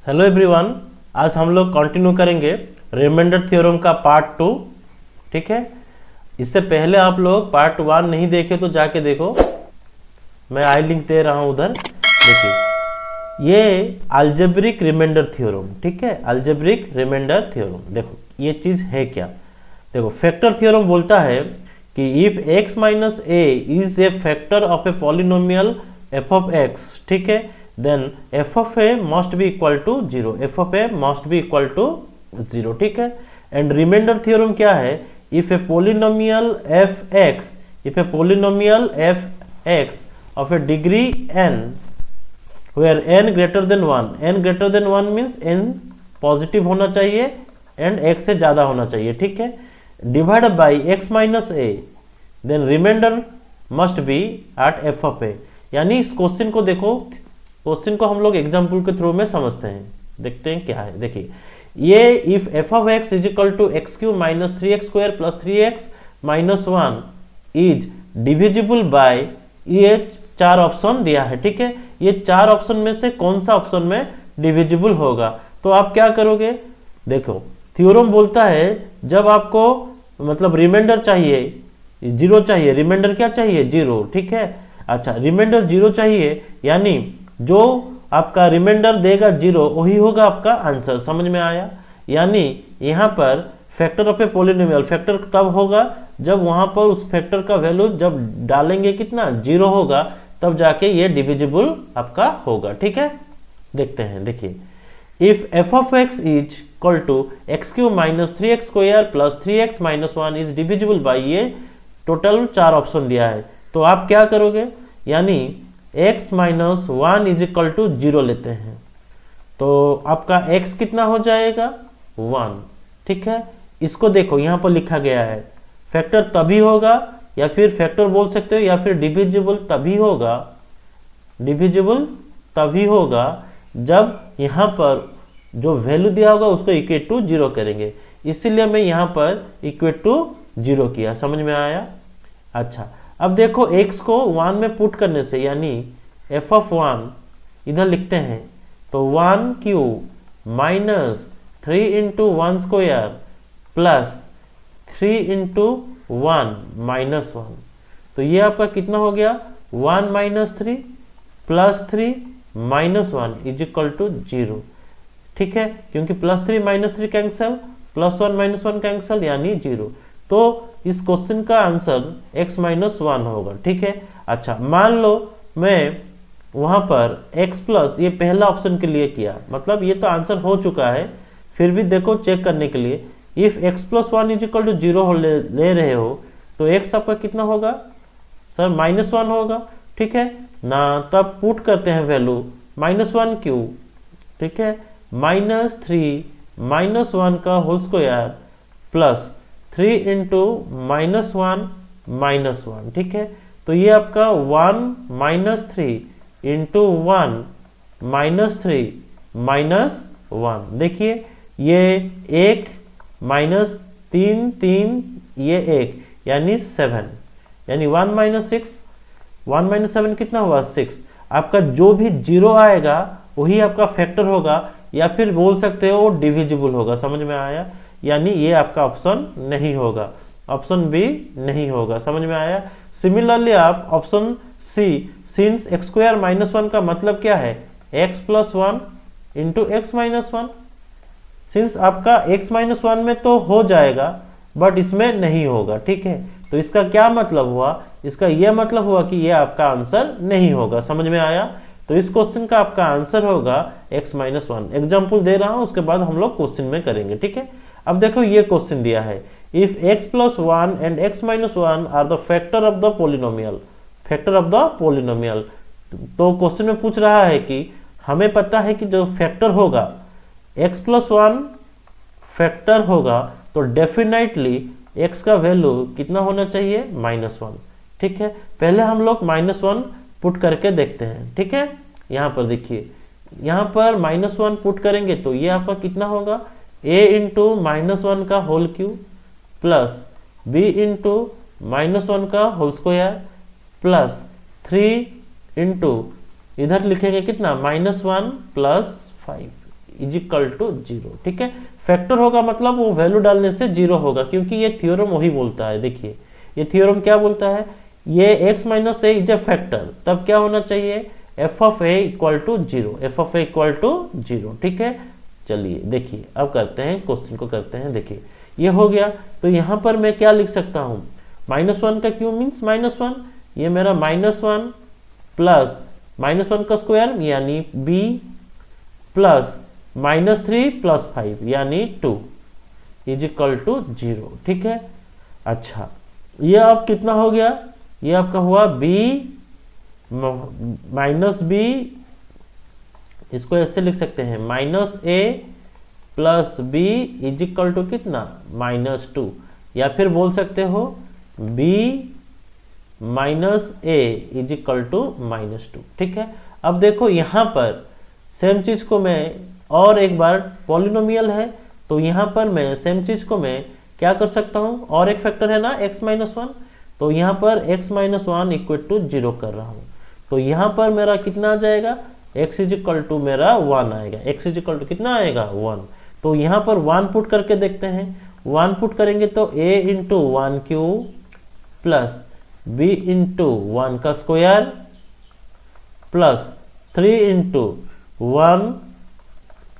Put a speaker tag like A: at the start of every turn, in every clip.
A: Hello everyone, आज हम लोग कंटिन्यू करेंगे रिमाइंडर थ्योरम का पार्ट 2। ठीक है, इससे पहले आप लोग पार्ट 1 नहीं देखे तो जाके देखो, मैं आई लिंक दे रहा हूं उधर। देखिए, ये अलजेब्रिक रिमाइंडर थ्योरम, ठीक है, अलजेब्रिक रिमाइंडर थ्योरम। देखो ये चीज है क्या। देखो, फैक्टर थ्योरम बोलता है कि if x minus a is a factor of a polynomial f of x, ठीक है, then f of a must be equal to 0, f of a must be equal to 0, ठीक है। एंड रिमाइंडर थ्योरम क्या है, if A polynomial f(x) of a degree n where n greater than 1 means n positive होना चाहिए and x से ज्यादा होना चाहिए, ठीक है, divided by x minus a, then remainder must be at f of a। यानी इस क्वेश्चन को देखो, क्वेश्चन को हम लोग एग्जाम्पल के थ्रू में समझते हैं, देखते हैं क्या है। देखिए, ये if f of x is equal to x cube minus 3x square plus 3x minus 1 is divisible by, ये 4 ऑप्शन दिया है, ठीक है। ये 4 ऑप्शन में से कौन सा ऑप्शन में डिविजिबल होगा, तो आप क्या करोगे। देखो, थ्योरम बोलता है जब आपको मतलब रिमाइंडर चाहिए 0 चाहिए, रिमाइंडर क्या चाहिए 0, ठीक है। अच्छा, रिमाइंडर 0 चाहिए, यानी जो आपका रिमाइंडर देगा 0 वही होगा आपका आंसर। समझ में आया। यानी यहाँ पर factor of a polynomial, factor तब होगा जब वहां पर उस फैक्टर का वैल्यू जब डालेंगे कितना 0 होगा, तब जाके ये डिविजिबल आपका होगा, ठीक है। देखते हैं, देखिए, if f of x is equal to x cube minus 3x square plus 3x minus 1 is divisible by, ये टोटल 4 ऑप्शन दिया है, तो आप क्या करोगे, यानी x minus 1 is equal to 0 लेते हैं, तो आपका x कितना हो जाएगा 1, ठीक है। इसको देखो यहाँ पर लिखा गया है, फैक्टर तभी होगा, या फिर फैक्टर बोल सकते हो, या फिर डिविजिबल तभी होगा, डिविजिबल तभी होगा जब यहाँ पर जो वैल्यू दिया होगा उसको इक्वेट टू 0 करेंगे, इसीलिए मैं यहाँ पर इक्वेट टू 0 किया। समझ में आया। अच्छा, अब देखो x को 1 में पुट करने से, यानी f of 1 इधर लिखते हैं, तो 1 cube minus 3 into 1 square plus 3 into 1 minus 1, तो ये आपका कितना हो गया 1 minus 3 plus 3 minus 1 is equal to 0, ठीक है, क्योंकि plus 3 minus 3 cancel, plus 1 minus 1 cancel, यानी 0। तो इस क्वेश्चन का आंसर x माइनस 1 होगा, ठीक है। अच्छा, मान लो मैं वहां पर x प्लस, ये पहला ऑप्शन के लिए किया, मतलब ये तो आंसर हो चुका है, फिर भी देखो चेक करने के लिए, if x plus 1 is equal to 0 ले रहे हो, तो x आपका कितना होगा सर माइनस 1 होगा, ठीक है ना। तब पुट करते हैं वैल्यू माइनस 1 क्यू, ठीक है, माइनस 3 माइनस 1 का whole square plus 3 into minus 1 minus 1, ठीक है। तो ये आपका 1 माइनस 3 इंटू 1 माइनस 3 माइनस 1, देखिए ये 1 माइनस 3 3, ये 1 यानी 7, यानी 1 माइनस 6, 1 माइनस 7 कितना हुआ 6। आपका जो भी 0 आएगा वही आपका फैक्टर होगा, या फिर बोल सकते हो वो डिविजिबल होगा। समझ में आया। यानी ये आपका ऑप्शन नहीं होगा, ऑप्शन बी नहीं होगा। समझ में आया। सिमिलरली आप option C, since x square minus 1 का मतलब क्या है x plus 1 into x minus 1, since आपका x माइनस 1 में तो हो जाएगा बट इसमें नहीं होगा, ठीक है। तो इसका क्या मतलब हुआ, इसका यह मतलब हुआ कि यह आपका आंसर नहीं होगा। समझ में आया। तो इस क्वेश्चन का आपका आंसर होगा x माइनस 1। एग्जाम्पल दे रहा हूं, उसके बाद हम लोग क्वेश्चन में करेंगे, ठीक है। अब देखो ये क्वेश्चन दिया है, if x plus 1 and x minus 1 are the factor of the polynomial, factor of the polynomial. तो क्वेश्चन में पूछ रहा है कि हमें पता है कि जो फैक्टर होगा x प्लस 1 फैक्टर होगा, तो डेफिनेटली x का वैल्यू कितना होना चाहिए माइनस 1, ठीक है। पहले हम लोग माइनस 1 पुट करके देखते हैं, ठीक है। यहाँ पर देखिए, यहाँ पर माइनस 1 पुट करेंगे तो ये आपका कितना होगा a इंटू माइनस 1 का whole cube plus b into minus 1 का होल स्क्वायर प्लस 3 इंटू इधर लिखेंगे कितना -1 + 5, इज इक्वल टू 0। ठीक है, फैक्टर होगा मतलब वो वैल्यू डालने से 0 होगा, क्योंकि ये थ्योरम वही बोलता है। देखिए ये थ्योरम क्या बोलता है, ये x minus a is a factor, तब क्या होना चाहिए, f of a equal to 0, f of a equal to 0। ठीक है, चलिए देखिए अब करते हैं क्वेश्चन को करते हैं। देखिए ये हो गया, तो यहाँ पर मैं क्या लिख सकता हूँ, -1 का क्यूब मीन्स -1, ये मेरा -1 प्लस -1 का स्क्वायर यानी b प्लस -3 प्लस 5 यानी 2 इज इक्वल टू 0। ठीक है, अच्छा ये अब कितना हो गया, ये आपका हुआ b माइनस b, इसको ऐसे लिख सकते हैं -a plus b is equal to कितना, -2, या फिर बोल सकते हो b minus a is equal to -2। ठीक है, अब देखो यहाँ पर सेम चीज को मैं और एक बार, पॉलिनोमियल है तो यहाँ पर मैं सेम चीज को मैं क्या कर सकता हूँ, और एक फैक्टर है ना x माइनस 1, तो यहाँ पर x माइनस 1 इक्वल टू 0 कर रहा हूँ, तो यहाँ पर मेरा कितना आ जाएगा, x इज इक्वल टू मेरा 1 आएगा, x इज इक्वल टू कितना आएगा 1। तो यहाँ पर 1 पुट करके देखते हैं, 1 पुट करेंगे तो a into 1 cube plus b into 1 का स्क्वायर प्लस 3 इंटू 1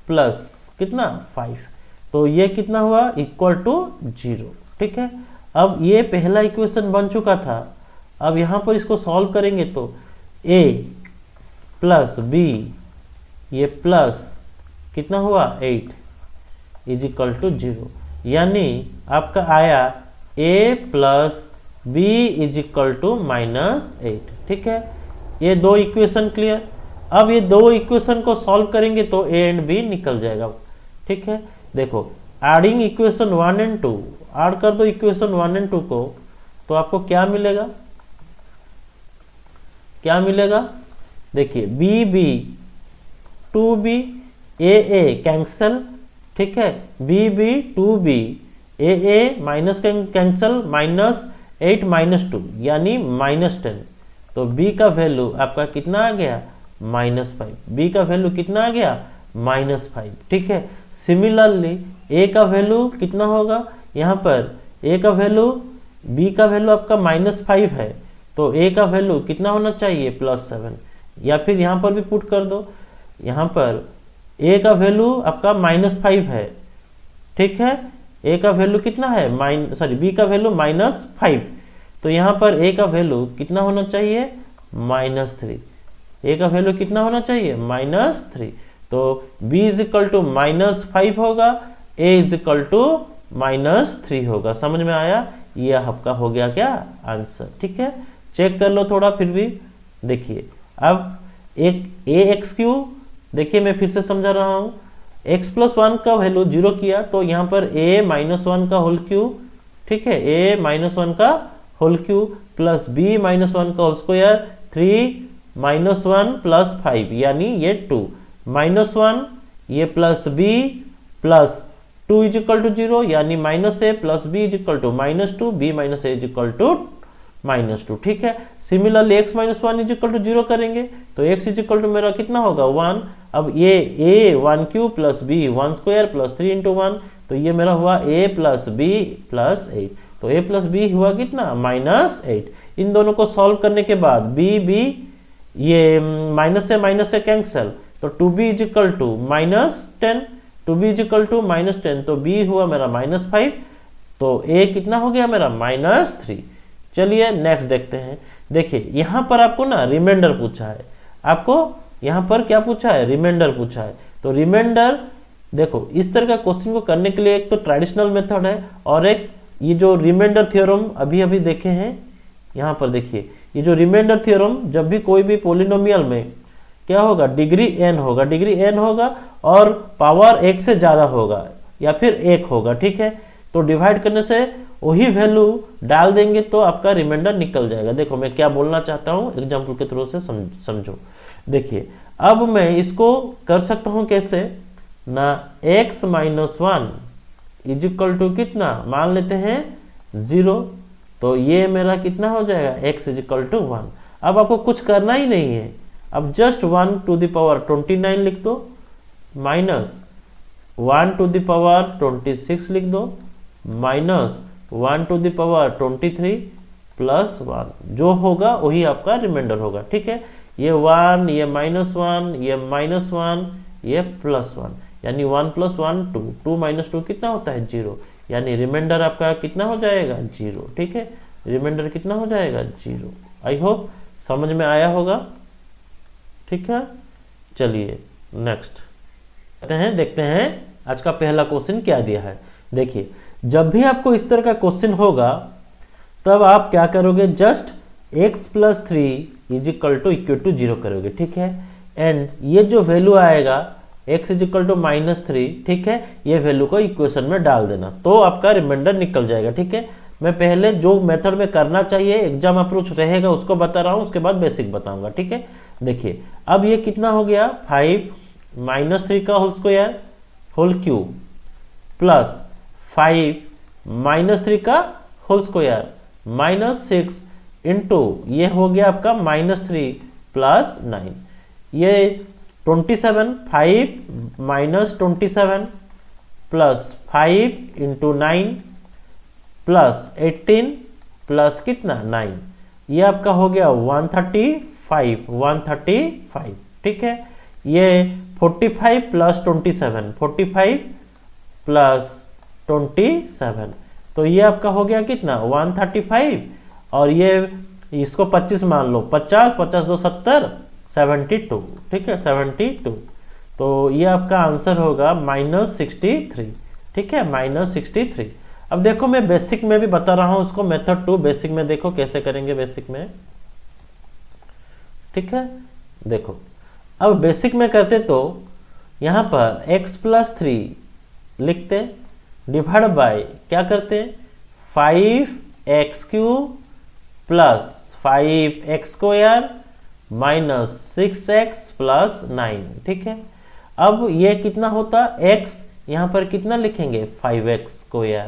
A: प्लस कितना 5, तो ये कितना हुआ इक्वल टू 0। ठीक है, अब ये पहला इक्वेशन बन चुका था, अब यहाँ पर इसको सॉल्व करेंगे तो a प्लस b ये प्लस कितना हुआ 8 इज इक्वल टू 0, यानी आपका आया a plus b is equal to -8। ठीक है, ये दो इक्वेशन क्लियर। अब ये दो इक्वेशन को सॉल्व करेंगे तो a एंड b निकल जाएगा। ठीक है, देखो एडिंग इक्वेशन 1 एंड 2, ऐड कर दो इक्वेशन 1 एंड 2 को, तो आपको क्या मिलेगा, क्या मिलेगा, देखिए b 2b a कैंसल। ठीक है, b 2b a minus cancel, -8 -2 यानी -10, तो b का वैल्यू आपका कितना आ गया -5, b का वैल्यू कितना आ गया -5। ठीक है, सिमिलरली a का वैल्यू कितना होगा, यहाँ पर a का वैल्यू, b का वैल्यू आपका -5 है, तो a का वैल्यू कितना होना चाहिए +7, या फिर यहाँ पर भी पुट कर दो, यहाँ पर a का वैल्यू आपका -5 है। ठीक है, a का वैल्यू कितना है b का वैल्यू -5, तो यहाँ पर a का वैल्यू कितना होना चाहिए -3, a का वैल्यू कितना होना चाहिए -3, तो b इज इक्वल टू -5 होगा, a इज इक्वल टू -3 होगा। समझ में आया, ये आपका हो गया क्या आंसर। ठीक है, चेक कर लो थोड़ा फिर भी। देखिए अब एक ax3, देखिए मैं फिर से समझा रहा हूँ, x प्लस 1 का वैल्यू 0 किया तो यहाँ पर a माइनस 1 का होल क्यूब, ठीक है, a माइनस 1 का whole cube plus b minus 1 का होल स्क्वायर, 3 माइनस 1 प्लस 5 यानी ये 2 -1 ये plus b plus 2 is equal to 0 यानी -a plus b is equal to -2, b minus a is equal to -2। ठीक है, similarly x minus 1 is equal to 0 करेंगे तो x is equal to मेरा कितना होगा 1। अब ये a 1 cube plus b 1 square plus 3 into 1, तो ये मेरा हुआ a प्लस b प्लस 8, तो a प्लस b हुआ कितना -8। इन दोनों को सॉल्व करने के बाद b ये माइनस से कैंसल, तो 2b is equal to -10, 2b is equal to -10, तो b हुआ मेरा -5, तो a कितना हो गया मेरा -3। चलिए नेक्स्ट देखते हैं। देखिए यहाँ पर आपको ना रिमाइंडर पूछा है, आपको यहाँ पर क्या पूछा है, रिमाइंडर पूछा है। तो रिमाइंडर देखो इस तरह का क्वेश्चन को करने के लिए एक तो ट्रेडिशनल मेथड है और एक ये जो रिमाइंडर थ्योरम अभी देखे हैं। यहाँ पर देखिए ये जो रिमाइंडर थ्योरम, जब भी कोई भी पोलिनोमियल में क्या होगा, डिग्री n होगा, डिग्री n होगा और पावर 1 से ज़्यादा होगा या फिर 1 होगा। ठीक है, तो डिवाइड करने से वही वैल्यू डाल देंगे तो आपका रिमाइंडर निकल जाएगा। देखो मैं क्या बोलना चाहता हूँ, एग्जाम्पल के थ्रू से समझो। देखिए अब मैं इसको कर सकता हूँ कैसे ना, x minus 1 is equal to कितना मान लेते हैं 0, तो ये मेरा कितना हो जाएगा x इज इक्वल टू 1। अब आपको कुछ करना ही नहीं है, अब जस्ट 1 टू द पावर 29 लिख दो, माइनस 1 टू द पावर 26 लिख दो, minus 1 to the power 23 plus 1, जो होगा वही आपका रिमाइंडर होगा। ठीक है, ये 1, ये -1, ये -1, ये +1, यानी 1 + 1 2, 2 - 2 कितना होता है 0, यानी रिमाइंडर आपका कितना हो जाएगा 0। ठीक है, रिमाइंडर कितना हो जाएगा 0। आई होप समझ में आया होगा। ठीक है, चलिए नेक्स्ट देखते हैं आज का पहला क्वेश्चन क्या दिया है। देखिए, जब भी आपको इस तरह का क्वेश्चन होगा तब आप क्या करोगे, जस्ट x + 3 = 0 करोगे। ठीक है, एंड ये जो वैल्यू आएगा x -3, ठीक है, ये वैल्यू को इक्वेशन में डाल देना तो आपका रिमाइंडर निकल जाएगा। ठीक है, मैं पहले जो मेथड में करना चाहिए एग्जाम अप्रोच रहेगा उसको बता रहा हूँ, उसके बाद बेसिक बताऊंगा। ठीक है, देखिए अब ये कितना हो गया, 5 - 3 का whole square whole cube plus 5 - 3 का होल स्क्वायर -6 इंटू ये हो गया आपका -3 प्लस 9, ये 27, 5 - 27 प्लस 5 इंटू 9 प्लस 18 प्लस कितना 9, ये आपका हो गया 135। ठीक है, ये 45 प्लस 27, 45 प्लस 27, तो ये आपका हो गया कितना 135, और ये इसको 25 मान लो, 50 50 2 70 72। ठीक है, 72, तो ये आपका आंसर होगा -63। ठीक है, -63। अब देखो मैं बेसिक में भी बता रहा हूं उसको, मेथड 2 बेसिक में देखो कैसे करेंगे बेसिक में। ठीक है, देखो अब बेसिक में करते तो यहां पर x + 3 लिखते, डिवाइड बाय क्या करते 5x³ plus 5x² minus 6x plus 9। ठीक है, अब ये कितना होता x, यहां पर कितना लिखेंगे 5x²।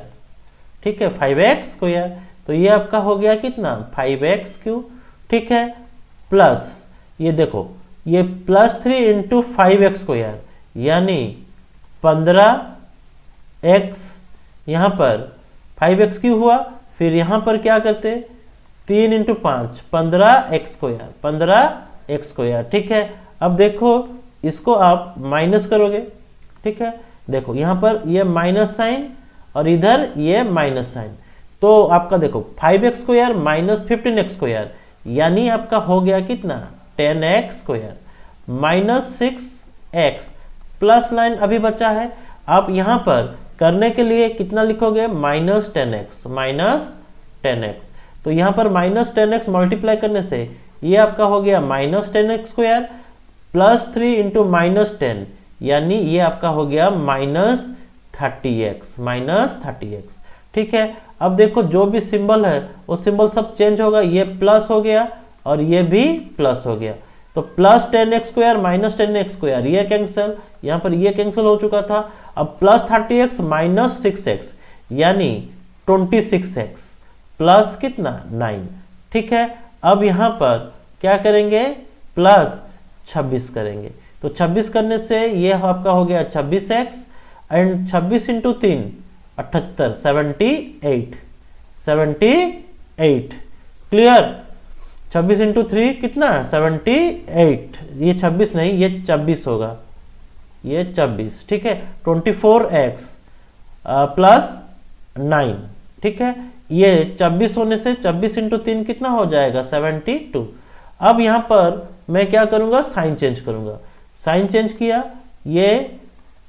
A: ठीक है, 5x², तो ये आपका हो गया कितना 5x³। ठीक है, प्लस ये देखो ये +3 इंटू 5x², यानी 15x, यहाँ पर 5x³ हुआ, फिर यहाँ पर क्या करते 3 इंटू 5 15x²। ठीक है, अब देखो इसको आप माइनस करोगे। ठीक है, देखो यहाँ पर ये माइनस साइन और इधर ये माइनस साइन, तो आपका देखो 5x² माइनस 15x², यानी आपका हो गया कितना 10x² माइनस 6x प्लस 9 अभी बचा है। आप यहाँ पर करने के लिए कितना लिखोगे -10x, तो यहाँ पर -10x मल्टीप्लाई करने से ये आपका हो गया -10x² प्लस 3 इंटू -10, यानी ये आपका हो गया -30x। ठीक है, अब देखो जो भी सिंबल है वो सिंबल सब चेंज होगा, ये प्लस हो गया और ये भी प्लस हो गया, तो प्लस 10x² माइनस 10x², ये कैंसिल, यहाँ पर ये कैंसिल हो चुका था। अब प्लस 30x माइनस 6x, यानी 26x प्लस कितना 9। ठीक है, अब यहाँ पर क्या करेंगे प्लस 26 करेंगे, तो 26 करने से ये आपका हो गया 26x, and 26 into 3 78, 78। Clear, 26 into 3 कितना 78, ये 26 नहीं, ये 24 होगा, ये 24। ठीक है, 24x प्लस 9। ठीक है, ये 24 होने से 24 इंटू 3 कितना हो जाएगा 72। अब यहाँ पर मैं क्या करूँगा साइन चेंज करूँगा, साइन चेंज किया ये।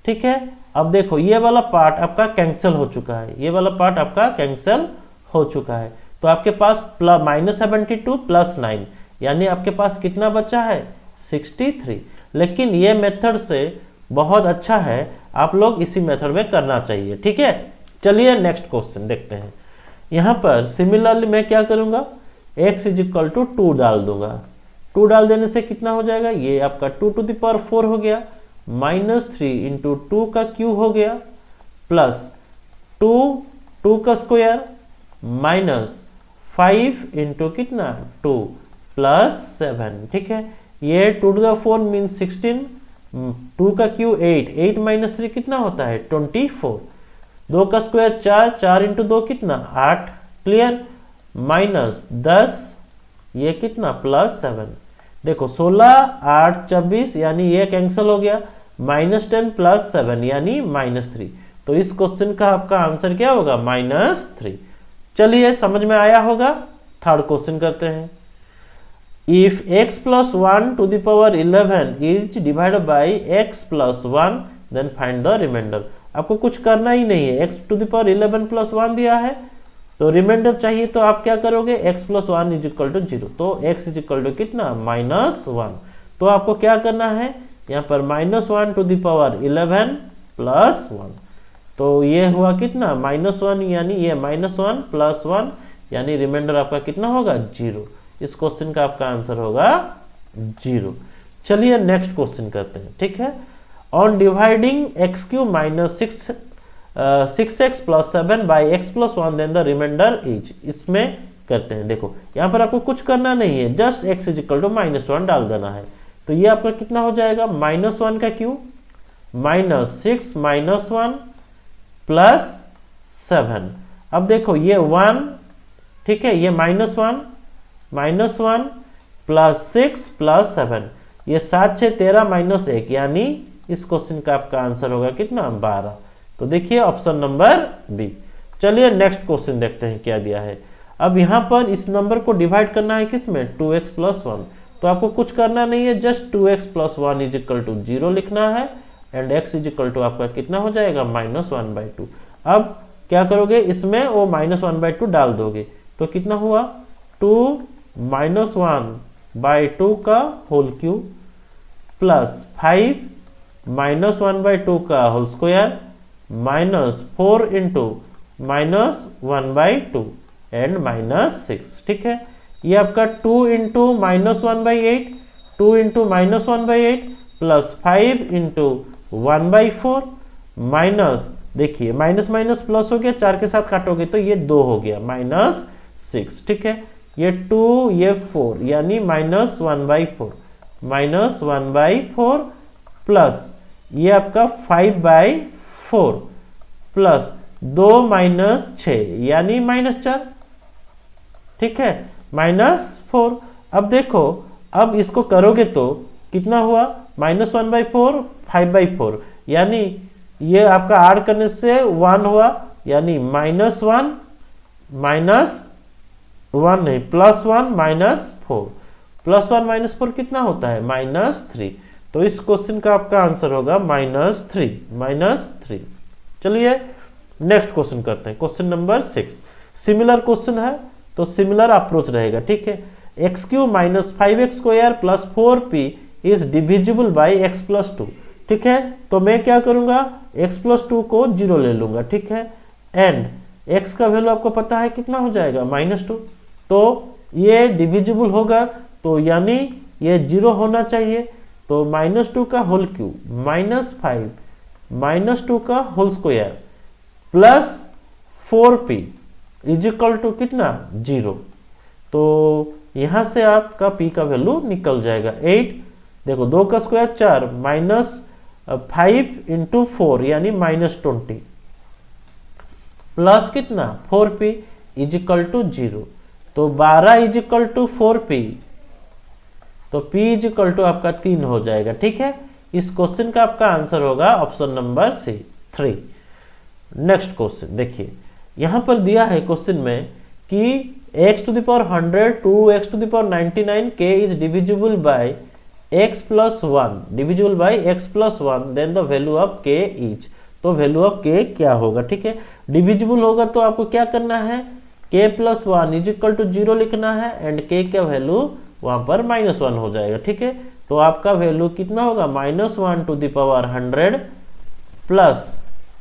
A: ठीक है, अब देखो ये वाला पार्ट आपका कैंसिल हो चुका है, ये वाला पार्ट आपका कैंसिल हो चुका है, तो आपके पास -72 प्लस 9, यानी आपके पास कितना बचा है 63। लेकिन ये मेथड से बहुत अच्छा है, आप लोग इसी मेथड में करना चाहिए। ठीक है, चलिए नेक्स्ट क्वेश्चन देखते हैं। यहाँ पर सिमिलरली मैं क्या करूँगा x = 2 डाल दूंगा, 2 डाल देने से कितना हो जाएगा, ये आपका 2 टू द पावर 4 हो गया, -3 इंटू 2 का क्यूब हो गया, प्लस 2 का स्क्वायर माइनस 5 इंटू कितना 2 प्लस 7। ठीक है, ये 2 टू द 4 मीन्स 16 2 का क्यू 8, 8 माइनस 3 कितना होता है 24, 2 का स्क्वायर 4, 4 इंटू 2 कितना 8, क्लियर, माइनस 10, ये कितना प्लस 7, देखो 16 8 24 यानी ये कैंसिल हो गया, -10 प्लस 7 यानी -3, तो इस क्वेश्चन का आपका आंसर क्या होगा -3। चलिए समझ में आया होगा। थर्ड क्वेश्चन करते हैं। If x plus 1 to the power 11 is divided by x plus 1 then find the remainder। आपको कुछ करना ही नहीं है, x to the power 11 plus 1 दिया है तो रिमाइंडर चाहिए, तो आप क्या करोगे x plus 1 is equal to 0, तो x is equal to कितना -1, तो आपको क्या करना है यहाँ पर -1 to the power 11 plus 1, तो ये हुआ कितना -1 यानी ये -1 प्लस 1 यानी रिमाइंडर आपका कितना होगा 0। इस क्वेश्चन का आपका आंसर होगा 0। चलिए नेक्स्ट क्वेश्चन करते हैं, ठीक है। On dividing x³ minus 6x plus 7 by x plus 1 then the remainder is, इसमें करते हैं। देखो यहाँ पर आपको कुछ करना नहीं है, just x is equal to -1 डाल देना है, तो ये आपका कितना हो जाएगा -1 का क्यूब -6 -1 प्लस 7। अब देखो ये 1, ठीक है, ये -1 प्लस 6 प्लस 7, ये 7 6 13 माइनस 1 यानी इस क्वेश्चन का आपका आंसर होगा कितना 12। तो देखिए ऑप्शन नंबर बी। चलिए नेक्स्ट क्वेश्चन देखते हैं क्या दिया है। अब यहाँ पर इस नंबर को डिवाइड करना है किसमें 2x प्लस 1, तो आपको कुछ करना नहीं है, just 2x plus 1 is equal to 0 लिखना है and x is equal to आपका कितना हो जाएगा -1/2। अब क्या करोगे इसमें वो -1/2 डाल दोगे, तो कितना हुआ 2 -1/2 का होल क्यूब प्लस 5 -1/2 का होल स्क्वायर -4 इंटू -1/2 एंड -6, ठीक है। ये आपका 2 into -1/8, 2 into -1/8 plus 5 into 1/4 minus, देखिए माइनस माइनस प्लस हो गया, 4 के साथ काटोगे तो ये 2 हो गया -6, ठीक है। ये 2 ये 4 यानी -1/4 प्लस ये आपका 5/4 प्लस 2 -6 यानी -4, ठीक है, -4। अब देखो अब इसको करोगे तो कितना हुआ -1/4 5/4 यानी ये आपका ऐड करने से 1 हुआ यानी -1 नहीं +1 -4 +1 -4 कितना होता है -3, तो इस क्वेश्चन का आपका आंसर होगा -3। चलिए नेक्स्ट क्वेश्चन करते हैं, क्वेश्चन नंबर 6। सिमिलर क्वेश्चन है तो सिमिलर अप्रोच रहेगा, ठीक है। x³ minus 5x² plus 4p is divisible by x plus 2, ठीक है। तो मैं क्या करूंगा x प्लस 2 को 0 ले लूंगा, ठीक है, एंड x का वैल्यू आपको पता है कितना हो जाएगा -2, तो ये डिविजिबल होगा तो यानी ये 0 होना चाहिए, तो -2 का होल क्यूब -5 -2 का whole square plus 4p is equal to कितना 0, तो यहां से आपका p का वैल्यू निकल जाएगा 8। देखो 2 का स्क्वायर 4 -5 इंटू 4 यानी -20 प्लस कितना 4p इज इक्वल टू 0, तो 12 इज इक्वल टू 4p, तो p इज इक्वल टू आपका 3 हो जाएगा, ठीक है। इस क्वेश्चन का आपका आंसर होगा option number C 3। Next question देखिए, यहां पर दिया है क्वेश्चन में कि x to the power 100 2x to the power 99 k is divisible by x plus 1 divisible by x plus 1 then the value of k is, तो value of k क्या होगा, ठीक है। डिविजिबल होगा तो आपको क्या करना है k plus 1 is equal to 0 लिखना है एंड k का वैल्यू वहां पर -1 हो जाएगा, ठीक है। तो आपका वैल्यू कितना होगा -1 to the power 100 plus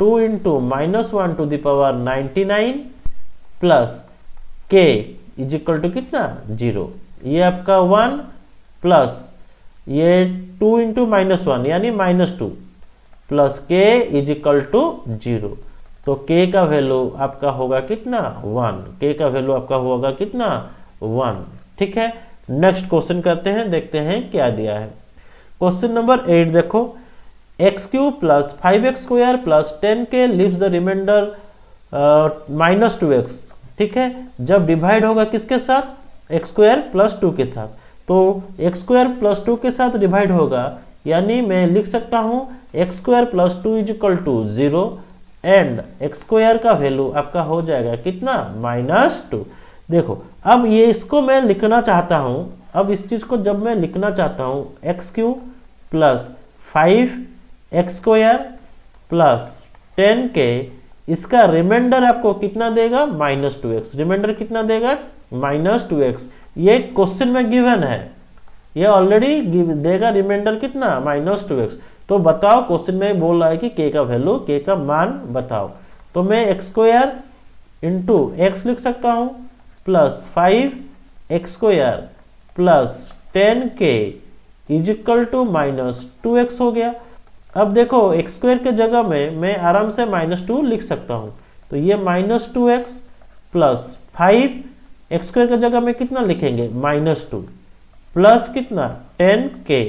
A: 2 into -1 to the power 99 plus k is equal to कितना 0, ये आपका 1 प्लस ये 2 इंटू -1 यानी -2 plus k is equal to 0, तो k का वैल्यू आपका होगा कितना 1, k का वैल्यू आपका होगा कितना 1, ठीक है। नेक्स्ट क्वेश्चन करते हैं, देखते हैं क्या दिया है। क्वेश्चन नंबर 8 देखो, x cube plus 5x square plus 10k leaves the remainder -2x। ठीक है, जब डिवाइड होगा किसके साथ, एक्स स्क्वायर प्लस 2 के साथ, तो एक्स स्क्वायर प्लस 2 के साथ डिवाइड होगा, यानी मैं लिख सकता हूं x square plus 2 is equal to 0 and x square का वैल्यू आपका हो जाएगा कितना, -2। देखो अब ये इसको मैं लिखना चाहता हूं, अब इस चीज को जब मैं लिखना चाहता हूं x cube plus 5x square plus 10k, इसका रिमाइंडर आपको कितना देगा, -2x। रिमाइंडर कितना देगा, -2x। ये क्वेश्चन में गिवन है, ये ऑलरेडी देगा रिमाइंडर कितना, -2x। तो बताओ क्वेश्चन में बोल रहा है कि k का वैल्यू, k का मान बताओ। तो मैं एक्स स्क्वायर इंटू एक्स लिख सकता हूं plus 5x square plus 10k is equal to -2x हो गया। अब देखो एक्स स्क्वायर के जगह में मैं आराम से -2 लिख सकता हूं, तो ये -2x प्लस 5x स्क्वायर के जगह में कितना लिखेंगे, -2 प्लस कितना 10k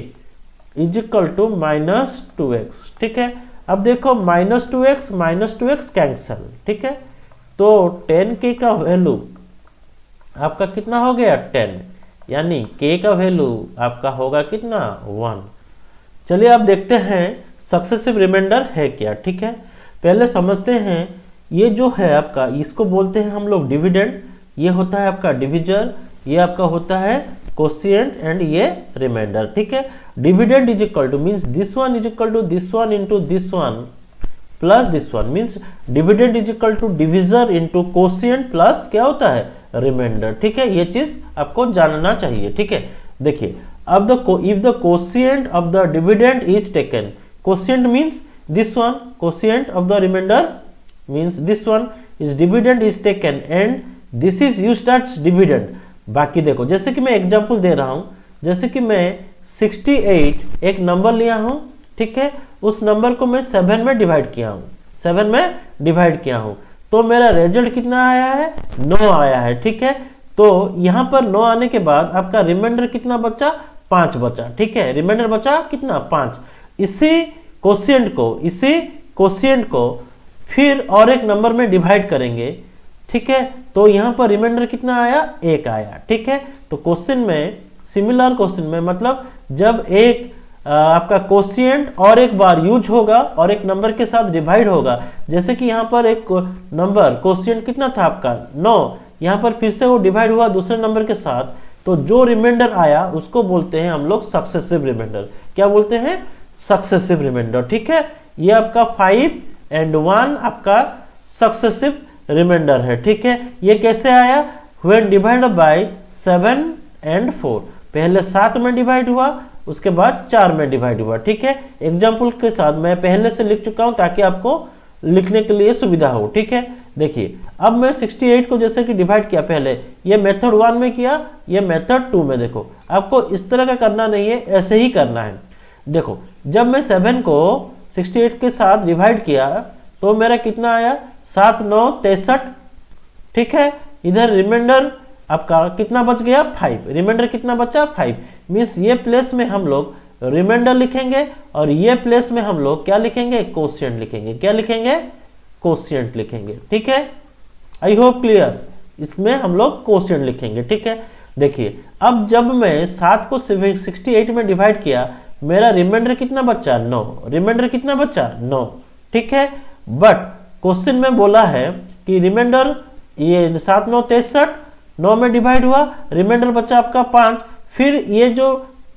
A: is equal to -2x। ठीक है, अब देखो -2x कैंसल। ठीक है, तो 10k का वैल्यू आपका कितना हो गया, 10, यानी k का वैल्यू आपका होगा कितना, 1। चलिए अब देखते हैं सक्सेसिव रिमाइंडर है क्या। ठीक है, पहले समझते हैं, ये जो है आपका, इसको बोलते हैं हम लोग डिविडेंड, ये होता है आपका डिविजर, ये आपका होता है कोशिएंट एंड ये रिमाइंडर। ठीक है, dividend is equal to means this one is equal to this one into this one plus this one, means dividend is equal to divisor into quotient plus क्या होता है, रिमाइंडर। ठीक है, ये चीज आपको जानना चाहिए। ठीक है, देखिए अब if the quotient of the dividend is taken, quotient means this one, quotient of the remainder means this one is dividend is taken and this is used as dividend। बाकी देखो जैसे कि मैं एग्जांपल दे रहा हूं, जैसे कि मैं 68 एक नंबर लिया हूं, ठीक है, उस नंबर को मैं 7 में डिवाइड किया हूं, 7 में डिवाइड किया हूं, तो मेरा रिजल्ट कितना आया है, 9 आया है। ठीक है, तो यहां पर 9 आने के बाद आपका रिमाइंडर कितना बचा, 5 बचा। ठीक है, रिमाइंडर बचा कितना, 5। इसी कोशिएंट को फिर और एक नंबर में डिवाइड करेंगे। ठीक है, तो यहां पर रिमाइंडर कितना आया, 1 आया। ठीक है, तो क्वेश्चन में, सिमिलर क्वेश्चन में, मतलब जब एक आपका कोशिएंट और एक बार यूज होगा और एक नंबर के साथ डिवाइड होगा, जैसे कि यहाँ पर एक नंबर कोशिएंट कितना था आपका, 9, यहाँ पर फिर से वो डिवाइड हुआ दूसरे नंबर के साथ, तो जो रिमाइंडर आया उसको बोलते हैं हम लोग सक्सेसिव रिमाइंडर। क्या बोलते हैं, सक्सेसिव रिमाइंडर। ठीक है, ये आपका 5 and 1 आपका सक्सेसिव रिमाइंडर है। ठीक है, ये कैसे आया, व्हेन डिवाइडेड बाय 7 and 4, पहले 7 में डिवाइड हुआ, उसके बाद 4 में डिवाइड हुआ। ठीक है, एग्जाम्पल के साथ मैं पहले से लिख चुका हूं ताकि आपको लिखने के लिए सुविधा हो। ठीक है, देखिए अब मैं 68 को जैसे कि डिवाइड किया, पहले ये मेथड 1 में किया, ये मेथड 2 में। देखो आपको इस तरह का करना नहीं है, ऐसे ही करना है। देखो जब मैं 7 को 68 के साथ डिवाइड किया तो मेरा कितना आया, 7 9 63। ठीक है, इधर रिमाइंडर आपका कितना बच गया, 5। रिमाइंडर कितना बचा, 5। मीन्स ये प्लेस में हम लोग रिमाइंडर लिखेंगे और ये प्लेस में हम लोग क्या लिखेंगे, कोशिएंट लिखेंगे। क्या लिखेंगे, कोशिएंट लिखेंगे। ठीक है, आई होप क्लियर, इसमें हम लोग कोशिएंट लिखेंगे। ठीक है, देखिए अब जब मैं 7 को 68 में डिवाइड किया, मेरा रिमाइंडर कितना बचा, 9। रिमाइंडर कितना बचा, 9। ठीक है, बट क्वेश्चन में बोला है कि रिमाइंडर, ये 7 9 63, 9 में डिवाइड हुआ, रिमाइंडर बचा आपका 5। फिर ये जो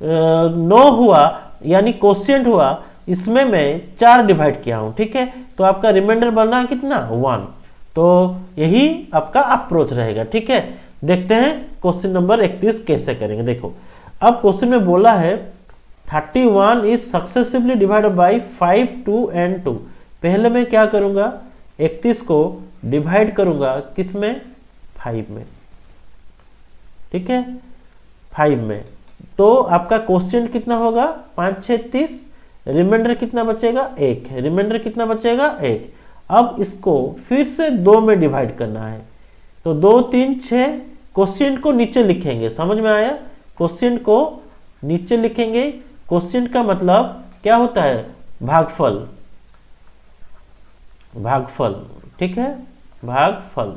A: 9 हुआ यानी कोशिएंट हुआ, इसमें मैं 4 डिवाइड किया हूं। ठीक है, तो आपका रिमाइंडर बना कितना, 1। तो यही आपका अप्रोच रहेगा। ठीक है, देखते हैं क्वेश्चन नंबर 31 कैसे करेंगे। देखो अब क्वेश्चन में बोला है 31 is successively divided bye 5 2 and 2। पहले मैं क्या करूंगा, 31 को डिवाइड करूंगा किस में, 5 में। ठीक है, 5 में, तो आपका कोशिएंट कितना होगा, 5 6 30, रिमाइंडर कितना बचेगा, 1। रिमाइंडर कितना बचेगा, 1। अब इसको फिर से 2 में डिवाइड करना है, तो 2 3 6, कोशिएंट को नीचे लिखेंगे। समझ में आया, कोशिएंट को नीचे लिखेंगे। कोशिएंट का मतलब क्या होता है, भागफल, भागफल, ठीक है, भागफल।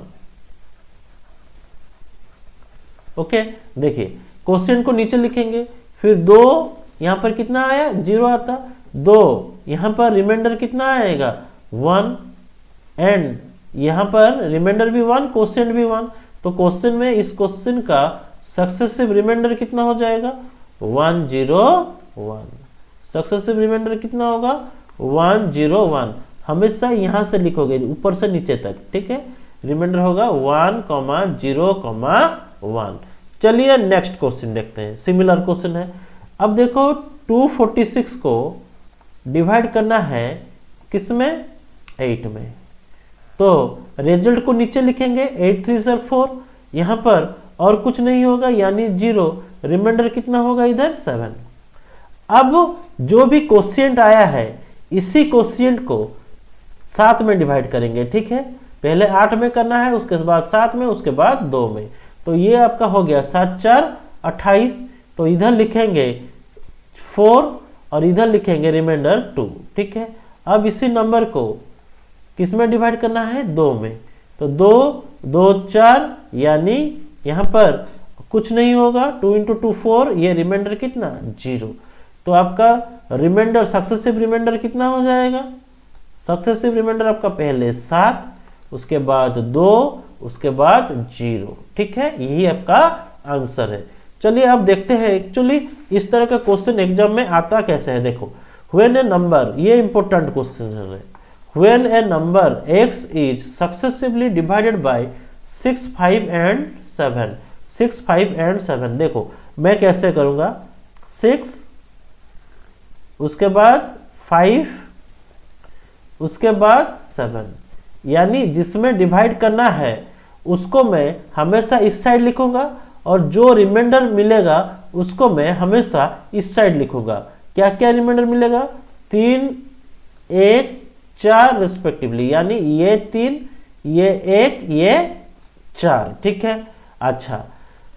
A: ओके, देखिए क्वेश्चन को नीचे लिखेंगे, फिर 2 यहां पर कितना आया, 0 आता, 2 यहां पर रिमाइंडर कितना आएगा, 1, एंड यहां पर रिमाइंडर भी 1, क्वेश्चन भी 1। तो क्वेश्चन में इस क्वेश्चन का सक्सेसिव रिमाइंडर कितना हो जाएगा, 1 0 1। सक्सेसिव रिमाइंडर कितना होगा, 1 0 1। हमेशा यहां से लिखोगे ऊपर से नीचे तक, ठीक है। रिमाइंडर होगा 1 0 1। चलिए नेक्स्ट क्वेश्चन देखते हैं, सिमिलर क्वेश्चन है। अब देखो 246 को डिवाइड करना है किसमें, 8 में। तो रिजल्ट को नीचे लिखेंगे, 8 3 4, यहां पर और कुछ नहीं होगा यानी 0, रिमाइंडर कितना होगा इधर 7। अब जो भी कोशिएंट आया है इसी कोशिएंट को 7 में डिवाइड करेंगे, ठीक है। पहले 8 में करना है, उसके बाद 7 में, उसके बाद 2 में। तो ये आपका हो गया 7 4 28। तो इधर लिखेंगे 4 और इधर लिखेंगे रिमाइंडर 2, ठीक है। अब इसी नंबर को किस में डिवाइड करना है, 2 में। तो 2 2 4 यानी यहां पर कुछ नहीं होगा, 2 × 2 4, ये रिमाइंडर कितना 0। तो आपका रिमाइंडर सक्सेसिव रिमाइंडर कितना हो जाएगा, सक्सेसिव रिमाइंडर आपका पहले 7, उसके बाद 2, उसके बाद 0, ठीक है। यही आपका आंसर है। चलिए अब देखते हैं एक्चुअली इस तरह का क्वेश्चन एग्जाम में आता कैसे है। देखो व्हेन ए नंबर, ये इंपॉर्टेंट क्वेश्चन है, when A number x is successively divided bye 6 5 and 7, 6 5 and 7। देखो मैं कैसे करूंगा, 6 उसके बाद 5 उसके बाद 7, यानी जिसमें डिवाइड करना है उसको मैं हमेशा इस साइड लिखूंगा और जो रिमाइंडर मिलेगा उसको मैं हमेशा इस साइड लिखूंगा। क्या क्या रिमाइंडर मिलेगा, 3 1 4 रिस्पेक्टिवली, यानी ये 3 ये 1 ये 4, ठीक है। अच्छा,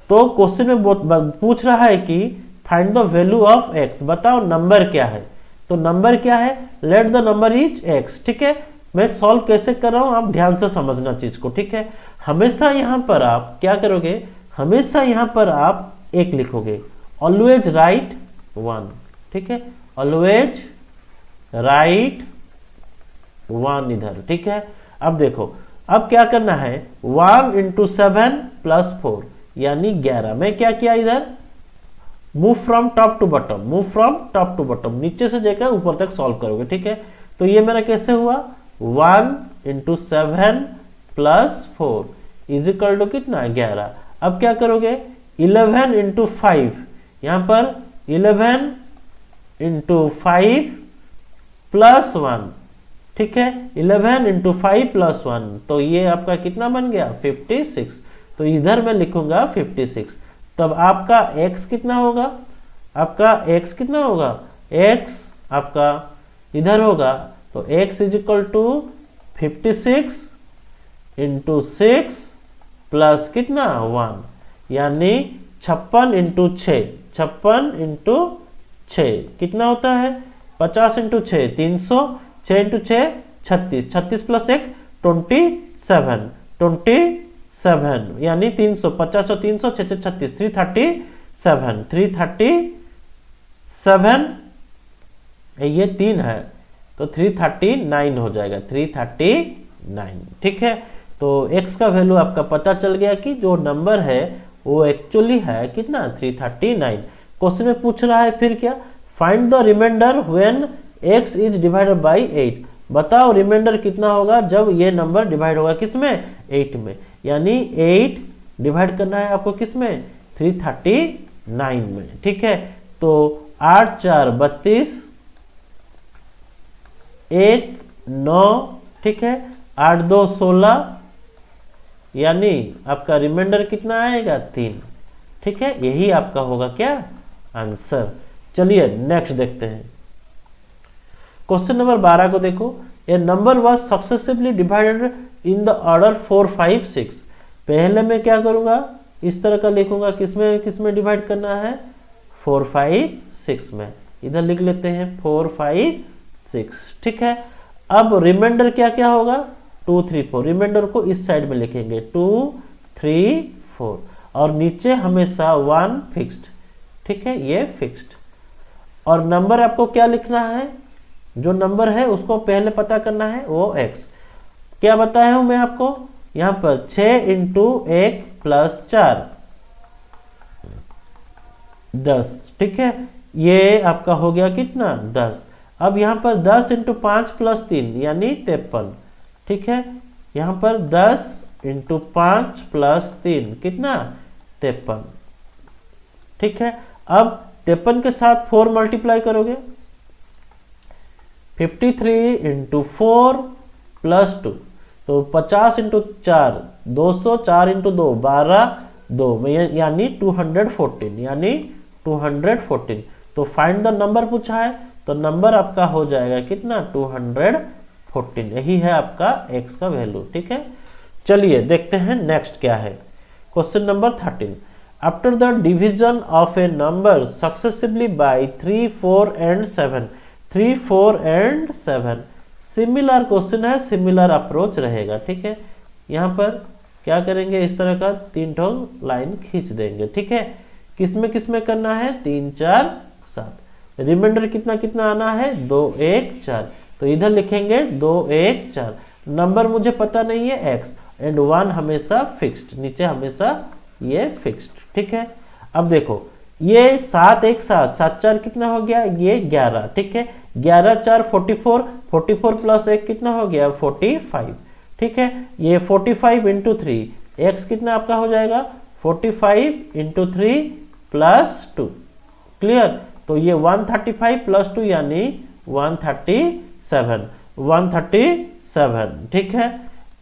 A: तो क्वेश्चन में पूछ रहा है कि find the value of x, बताओ नंबर क्या है। तो नंबर क्या है, let the number is x, ठीक है। मैं सॉल्व कैसे कर रहा हूं आप ध्यान से समझना चीज को, ठीक है। हमेशा यहां पर आप क्या करोगे, हमेशा यहां पर आप 1 लिखोगे, ऑलवेज राइट 1, ठीक है, ऑलवेज राइट 1 इधर, ठीक है। अब देखो अब क्या करना है, 1 × 7 + 4 यानी 11। मैं क्या किया इधर, move from top to bottom, move from top to bottom, नीचे से जाकर ऊपर तक सॉल्व करोगे, ठीक है। तो ये मेरा कैसे हुआ, 1 × 7 + 4 = कितना 11। अब क्या करोगे, 11 × 5, यहां पर 11 × 5 + 1, ठीक है, 11 × 5 + 1, तो ये आपका कितना बन गया 56। तो इधर मैं लिखूंगा 56। तब आपका x कितना होगा, आपका x कितना होगा, x आपका इधर होगा, तो x = 56 × 6 प्लस कितना 1, यानी 56 × 6, 56 × 6 कितना होता है, 50 × 6 300, 6 × 6 36, 36 + 1 27, 27 यानी 300, 50 और 300 6 36, 337, 337, ये 3 है तो 339 हो जाएगा, 339, ठीक है। तो x का वैल्यू आपका पता चल गया कि जो नंबर है वो एक्चुअली है कितना 339। क्वेश्चन में पूछ रहा है फिर क्या, find the remainder when x is divided by 8, बताओ रिमाइंडर कितना होगा जब ये नंबर डिवाइड होगा किसमें 8 में, यानी 8 डिवाइड करना है आपको किसमें 339 में, ठीक है। तो 8 4 32, 1 9, ठीक है, 8 2 16, यानी आपका रिमाइंडर कितना आएगा 3, ठीक है। यही आपका होगा क्या आंसर। चलिए नेक्स्ट देखते हैं, क्वेश्चन नंबर 12 को देखो। A number was successively divided in the order 4 5 6। पहले मैं क्या करूंगा, इस तरह का लिखूंगा, किसमें किसमें डिवाइड करना है 4 5 6 में, इधर लिख लेते हैं 4 5 6, ठीक है। अब रिमाइंडर क्या क्या होगा, 2 3 4, रिमाइंडर को इस साइड में लिखेंगे 2 3 4, और नीचे हमेशा 1 फिक्स्ड, ठीक है, ये फिक्स्ड। और नंबर आपको क्या लिखना है, जो नंबर है उसको पहले पता करना है, वो x। क्या बताया हूं मैं आपको, यहां पर 6 इंटू 1 प्लस 4 10, ठीक है, ये आपका हो गया कितना 10। अब यहां पर 10 इंटू 5 प्लस 3 यानी 53, ठीक है, यहां पर 10 इंटू 5 प्लस 3 कितना 53, ठीक है। अब 53 के साथ 4 मल्टीप्लाई करोगे, 53 इंटू 4 प्लस 2, तो 50 इंटू 4 200, 4 इंटू 2 12, 2 यानी 214, यानी 214। तो फाइंड द नंबर पूछा है, तो नंबर आपका हो जाएगा कितना 214, यही है आपका x का वैल्यू, ठीक है। चलिए देखते हैं नेक्स्ट क्या है। Question number 13, after the division of a number successively by 3 4 and 7, 3 4 and 7, similar question है, सिमिलर अप्रोच रहेगा, ठीक है। यहाँ पर क्या करेंगे, इस तरह का 3 ठो लाइन खींच देंगे, ठीक है। किसमें करना है, 3 4 7, रिमाइंडर कितना कितना आना है 2 1 4, तो इधर लिखेंगे 2 1 4, नंबर मुझे पता नहीं है x, एंड 1 हमेशा फिक्स्ड, नीचे हमेशा ये फिक्स्ड, ठीक है। अब देखो ये 7 1 7, 7 4 कितना हो गया, ये 11, ठीक है, 11 4 44, 44 प्लस 1 कितना हो गया 45, ठीक है। ये 45 इंटू 3, x कितना आपका हो जाएगा 45 इंटू 3 प्लस 2, क्लियर। तो ये 135 प्लस 2 यानी 137, 137, ठीक है।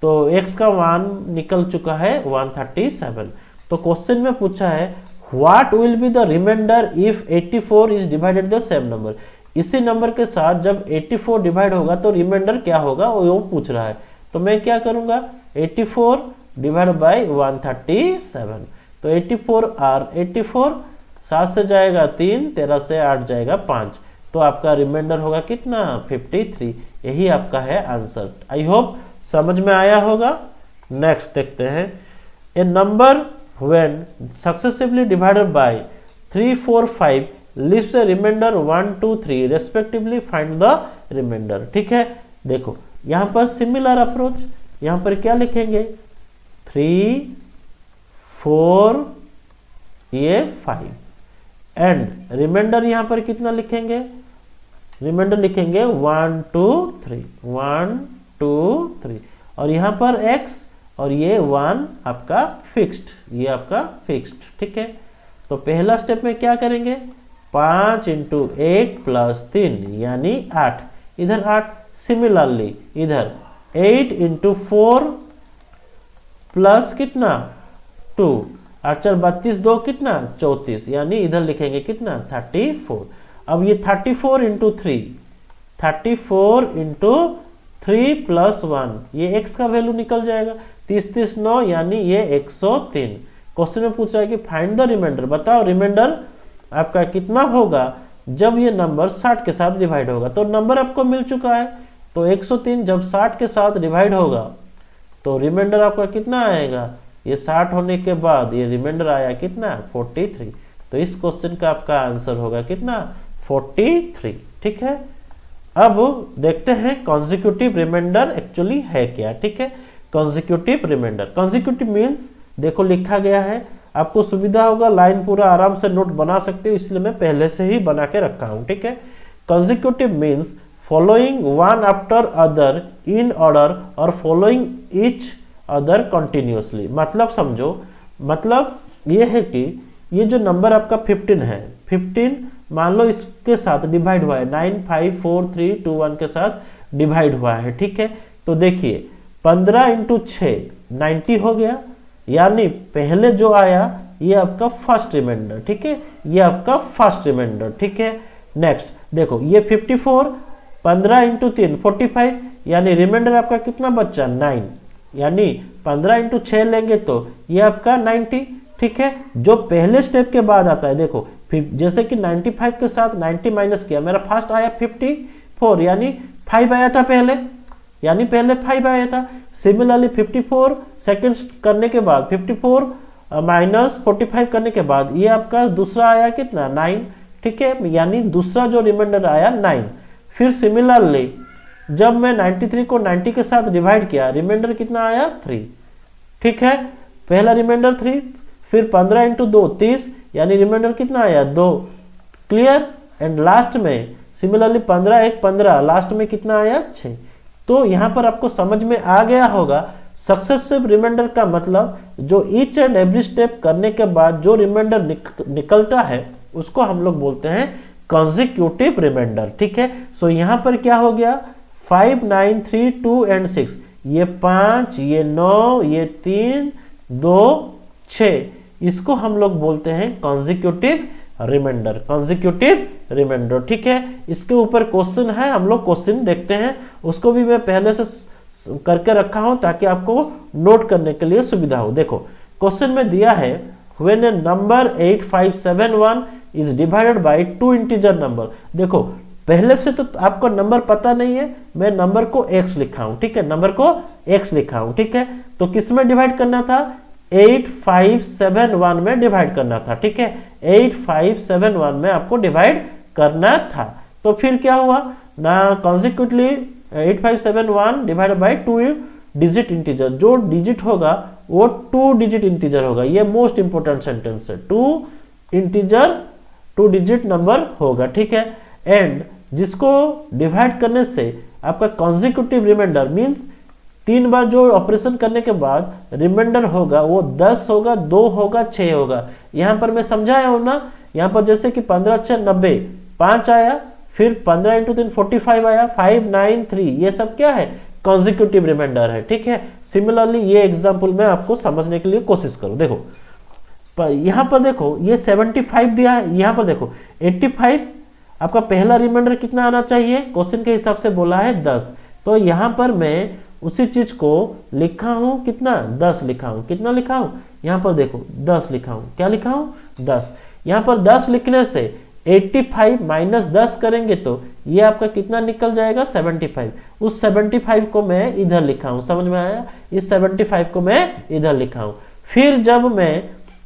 A: तो x का 1 निकल चुका है 137। तो क्वेश्चन में पूछा है what will be the remainder if 84 is divided the same number, इसी नंबर के साथ जब 84 डिवाइड होगा तो रिमाइंडर क्या होगा वो पूछ रहा है। तो मैं क्या करूंगा 84 डिवाइड बाय 137, तो 84 आर 84, 7 से जाएगा 3, 13 से 8 जाएगा 5, तो आपका रिमाइंडर होगा कितना 53, यही आपका है आंसर। आई होप समझ में आया होगा। नेक्स्ट देखते हैं, a number when successively divided by 3 4 5 leaves a remainder 1 2 3 respectively, find the remainder, ठीक है। देखो यहां पर सिमिलर अप्रोच, यहां पर क्या लिखेंगे 3 4 ये 5, एंड रिमाइंडर यहां पर कितना लिखेंगे, रिमाइंडर लिखेंगे 1 2 3, 1 2 3, और यहां पर x और ये 1 आपका फिक्स्ड, ये आपका फिक्स्ड, ठीक है। तो पहला स्टेप में क्या करेंगे 5 इंटू 1 प्लस 3 यानी 8, इधर 8, सिमिलरली इधर 8 इंटू 4 प्लस कितना 2, 8 4 32, 2 कितना 34, यानी इधर लिखेंगे कितना 34। अब ये 34 इंटू 3, 34 इंटू 3 प्लस 1, ये x का वैल्यू निकल जाएगा 30 30 9, यानी ये 103। क्वेश्चन में पूछ रहा है कि फाइंड द रिमाइंडर, बताओ रिमाइंडर आपका कितना होगा जब ये नंबर 60 के साथ डिवाइड होगा। तो नंबर आपको मिल चुका है, तो 103 जब 60 के साथ डिवाइड होगा तो रिमाइंडर आपका कितना आएगा, ये 60 होने के बाद ये रिमाइंडर आया कितना 43, तो इस क्वेश्चन का आपका आंसर होगा कितना 43, ठीक है। अब देखते हैं कॉन्जिक्यूटिव रिमाइंडर एक्चुअली है क्या, ठीक है। कॉन्जिक्यूटिव रिमाइंडर, कॉन्जिक्यूटिव मीन्स देखो लिखा गया है, आपको सुविधा होगा लाइन पूरा आराम से नोट बना सकते हो, इसलिए मैं पहले से ही बना के रखा हूं, ठीक है। Consecutive means following one after other in order और फॉलोइंग ईच अदर कंटिन्यूअसली। मतलब समझो, मतलब ये है कि ये जो नंबर आपका 15 है, 15 मान लो इसके साथ डिवाइड हुआ है 9 5 4 3 2 1 के साथ डिवाइड हुआ है, ठीक है। तो देखिए 15 इंटू 6 90 हो गया, यानी पहले जो आया ये आपका फर्स्ट रिमाइंडर, ठीक है, ये आपका फर्स्ट रिमाइंडर, ठीक है। नेक्स्ट देखो ये 54, 15 इंटू 3 45, यानी रिमाइंडर आपका कितना बच्चा 9, यानी 15 इंटू 6 लेंगे तो ये आपका 90, ठीक है। जो पहले स्टेप के बाद आता है देखो, जैसे कि 95 के साथ 90 माइनस किया, मेरा फर्स्ट आया 54, 4 यानी 5 आया था पहले, यानी पहले 5 आया था। सिमिलरली 54 सेकंड्स करने के बाद 54 माइनस 45 करने के बाद ये आपका दूसरा आया कितना 9, ठीक है, यानी दूसरा जो रिमाइंडर आया 9। फिर सिमिलरली जब मैं 93 को 90 के साथ डिवाइड किया, रिमाइंडर कितना आया 3, ठीक है, पहला रिमाइंडर 3, फिर 15 इंटू 2 30, यानी रिमाइंडर कितना आया 2, क्लियर। एंड लास्ट में सिमिलरली 15 1 15, लास्ट में कितना आया 6। तो यहाँ पर आपको समझ में आ गया होगा सक्सेसिव रिमाइंडर का मतलब जो ईच एंड एवरी स्टेप करने के बाद जो रिमाइंडर निकलता है उसको हम लोग बोलते हैं कंसेक्यूटिव रिमाइंडर, ठीक है। सो यहाँ पर क्या हो गया 5 9 3 2 एंड 6, ये 5, ये 9, ये 3 2 6, इसको हम लोग बोलते हैं कंसेक्यूटिव रिमाइंडर, कंसेक्यूटिव रिमाइंडर, ठीक है। इसके ऊपर क्वेश्चन है, हम लोग क्वेश्चन देखते हैं, उसको भी मैं पहले से करके रखा हूं ताकि आपको नोट करने के लिए सुविधा हो। देखो क्वेश्चन में दिया है when A number 8571 is divided bye 2 integer number. देखो पहले से तो आपको नंबर पता नहीं है, मैं नंबर को x लिखा हूं, ठीक है, नंबर को x लिखा हूं, ठीक है। तो किस में डिवाइड करना था 8571 में डिवाइड करना था, ठीक है, 8571 में आपको डिवाइड करना था। तो फिर क्या हुआ ना consequently 8571 divided by 2 digit integer, जो डिजिट होगा वो 2 डिजिट इंटीजर होगा। ये मोस्ट इंपोर्टेंट सेंटेंस है, 2 डिजिट नंबर होगा, ठीक है। एंड जिसको डिवाइड करने से आपका कॉन्सिक्यूटिव रिमाइंडर मींस 3 बार जो ऑपरेशन करने के बाद रिमाइंडर होगा वो 10 होगा, 2 होगा, 6 होगा। यहां पर मैं समझाया हूं ना, यहां पर जैसे कि 15 6 90, 5 आया, फिर 15 इंटू 3 45 आया, 5 9 3, ये सब क्या है कॉन्सिक्यूटिव रिमाइंडर है, ठीक है। सिमिलरली ये एग्जांपल में आपको समझने के लिए कोशिश करो। देखो यहां पर देखो ये 75 दिया है, यहां पर देखो 85, आपका पहला रिमाइंडर कितना आना चाहिए, क्वेश्चन के हिसाब से बोला है 10। तो यहां पर मैं उसी चीज को लिखा हूं, कितना 10 लिखा हूं, कितना लिखा हूं, यहां पर देखो 10 लिखा हूं, क्या लिखा हूं 10। यहां पर 10 लिखने से 85 माइनस 10 करेंगे तो ये आपका कितना निकल जाएगा 75। उस 75 को मैं इधर लिखा हूं, समझ में आया, इस 75 को मैं इधर लिखा हूं। फिर जब मैं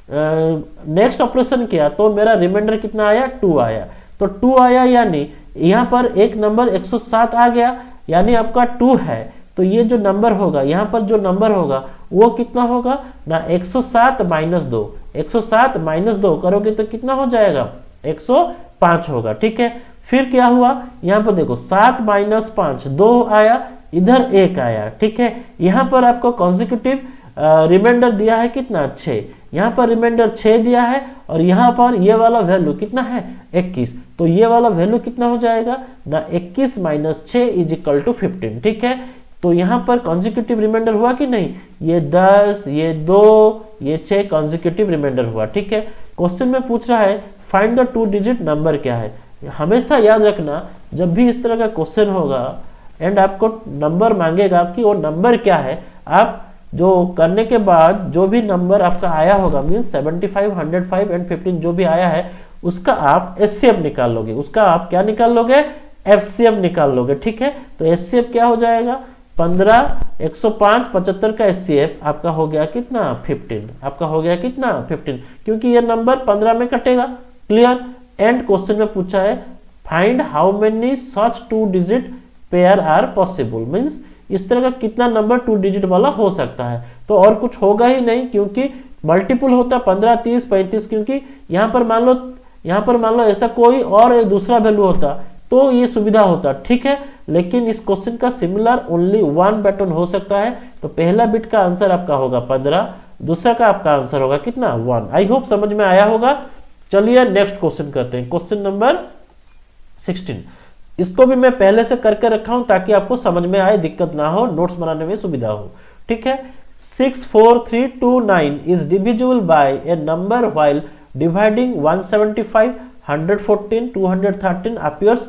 A: नेक्स्ट ऑपरेशन किया तो मेरा रिमाइंडर कितना आया 2 आया। तो 2 आया यानी यहाँ पर एक नंबर 107 आ गया, यानी आपका 2 है। तो ये जो नंबर होगा यहाँ पर जो नंबर होगा वो कितना होगा ना 107 माइनस 2, 107 माइनस 2 करोगे तो कितना हो जाएगा 105 होगा, ठीक है। फिर क्या हुआ यहाँ पर देखो 7 माइनस 5 2 आया, इधर 1 आया, ठीक है। यहाँ पर आपको कॉन्सिक्यूटिव रिमाइंडर दिया है कितना 6, यहाँ पर रिमाइंडर 6 दिया है और यहाँ पर ये वाला वैल्यू कितना है 21। तो ये वाला वैल्यू कितना हो जाएगा ना 21 माइनस 6 इज इक्वल टू 15, ठीक है। तो यहाँ पर कॉन्सिक्यूटिव रिमाइंडर हुआ कि नहीं, ये 10 ये 2 ये 6 कॉन्सिक्यूटिव रिमाइंडर हुआ, ठीक है। क्वेश्चन में पूछ रहा है फाइंड द 2 डिजिट नंबर क्या है। हमेशा याद रखना जब भी इस तरह का क्वेश्चन होगा एंड आपको नंबर मांगेगा कि वो नंबर क्या है, आप जो करने के बाद जो भी नंबर आपका आया होगा मीन्स 75 105 एंड 15 जो भी आया है उसका आप एचसीएफ निकाल लोगे, उसका आप क्या निकाल लोगे एफसीएफ निकाल लोगे, ठीक है। तो एचसीएफ क्या हो जाएगा 15 105 75 का एचसीएफ आपका हो गया कितना 15, आपका हो गया कितना 15, क्योंकि ये नंबर 15 में कटेगा, क्लियर। एंड क्वेश्चन में पूछा है find how many such 2 digit pair are possible, means इस तरह का कितना नंबर 2 डिजिट वाला हो सकता है। तो और कुछ होगा ही नहीं क्योंकि मल्टीपल होता 15 30 35, क्योंकि यहाँ पर मान लो ऐसा कोई और दूसरा वैल्यू होता तो ये सुविधा होता, ठीक है। लेकिन इस क्वेश्चन का सिमिलर ओनली 1 पैटर्न हो सकता है। तो पहला बिट का आंसर आपका होगा 15, दूसरा का आपका आंसर होगा कितना 1। आई होप समझ में आया होगा। चलिए नेक्स्ट क्वेश्चन करते हैं, क्वेश्चन नंबर 16। इसको भी मैं पहले से करके रखा हूं ताकि आपको समझ में आए, दिक्कत ना हो, नोट्स बनाने में सुविधा हो, ठीक है। 64329 is divisible bye A number while dividing 175 114 213 appears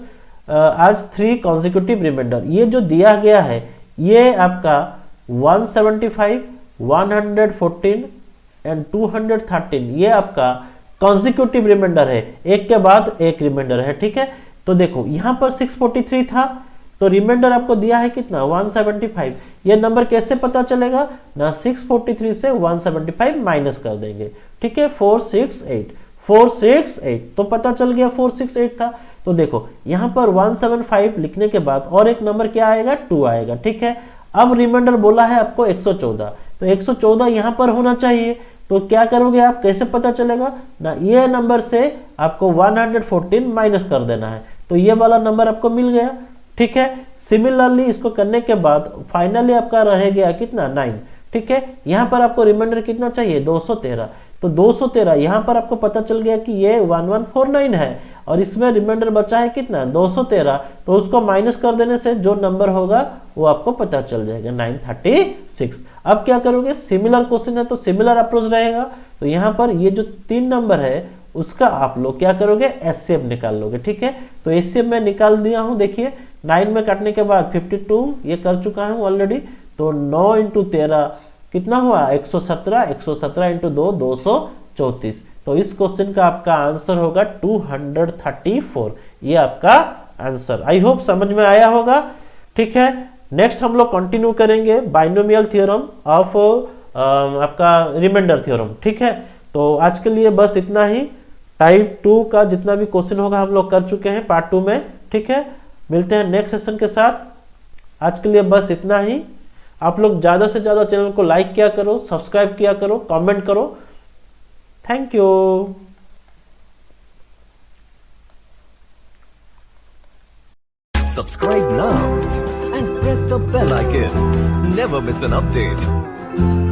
A: आज 3 कॉन्सिक्यूटिव रिमाइंडर। ये जो दिया गया है ये आपका 175 114 एंड 213 ये आपका कॉन्सिक्यूटिव रिमाइंडर है, एक के बाद एक रिमाइंडर है, ठीक है। तो देखो यहाँ पर 643 था, तो रिमाइंडर आपको दिया है कितना 175। ये नंबर कैसे पता चलेगा ना, 643 से 175 माइनस कर देंगे, ठीक है, 468 तो पता चल गया 468 था। तो देखो यहाँ पर 175 लिखने के बाद और एक नंबर क्या आएगा 2 आएगा, ठीक है। अब रिमाइंडर बोला है आपको 114, तो 114 यहाँ पर होना चाहिए। तो क्या करोगे आप, कैसे पता चलेगा ना, ये नंबर से आपको 114 माइनस कर देना है, तो ये वाला नंबर आपको मिल गया, ठीक है। सिमिलरली इसको करने के बाद फाइनली आपका रह गया कितना 9, ठीक है। यहाँ पर आपको रिमाइंडर कितना चाहिए 213, तो 213 यहाँ पर आपको पता चल गया कि ये 1149 है, और इसमें रिमाइंडर बचा है कितना 213, तो उसको माइनस कर देने से जो नंबर होगा वो आपको पता चल जाएगा 936। अब क्या करोगे, सिमिलर क्वेश्चन है तो सिमिलर अप्रोच रहेगा। तो यहाँ पर ये जो 3 नंबर है उसका आप लोग क्या करोगे, एचसीएफ निकाल लोगे, ठीक है। तो एचसीएफ में निकाल दिया हूँ, देखिए 9 में काटने के बाद 52 ये कर चुका हूँ ऑलरेडी, तो 9 × 13 कितना हुआ 117, 117 × 2 234। तो इस क्वेश्चन का आपका आंसर होगा 234, ये आपका आंसर। आई होप समझ में आया होगा, ठीक है। नेक्स्ट हम लोग कंटिन्यू करेंगे बाइनोमियल थ्योरम ऑफ आपका रिमाइंडर थ्योरम, ठीक है। तो आज के लिए बस इतना ही। टाइप 2 का जितना भी क्वेश्चन होगा हम लोग कर चुके हैं पार्ट 2 में, ठीक है। मिलते हैं नेक्स्ट सेशन के साथ। आज के लिए बस इतना ही। आप लोग ज़्यादा से ज़्यादा चैनल को लाइक किया करो, सब्सक्राइब किया करो, कमेंट करो। Thank you.
B: Subscribe now and press the bell icon. Never miss an update.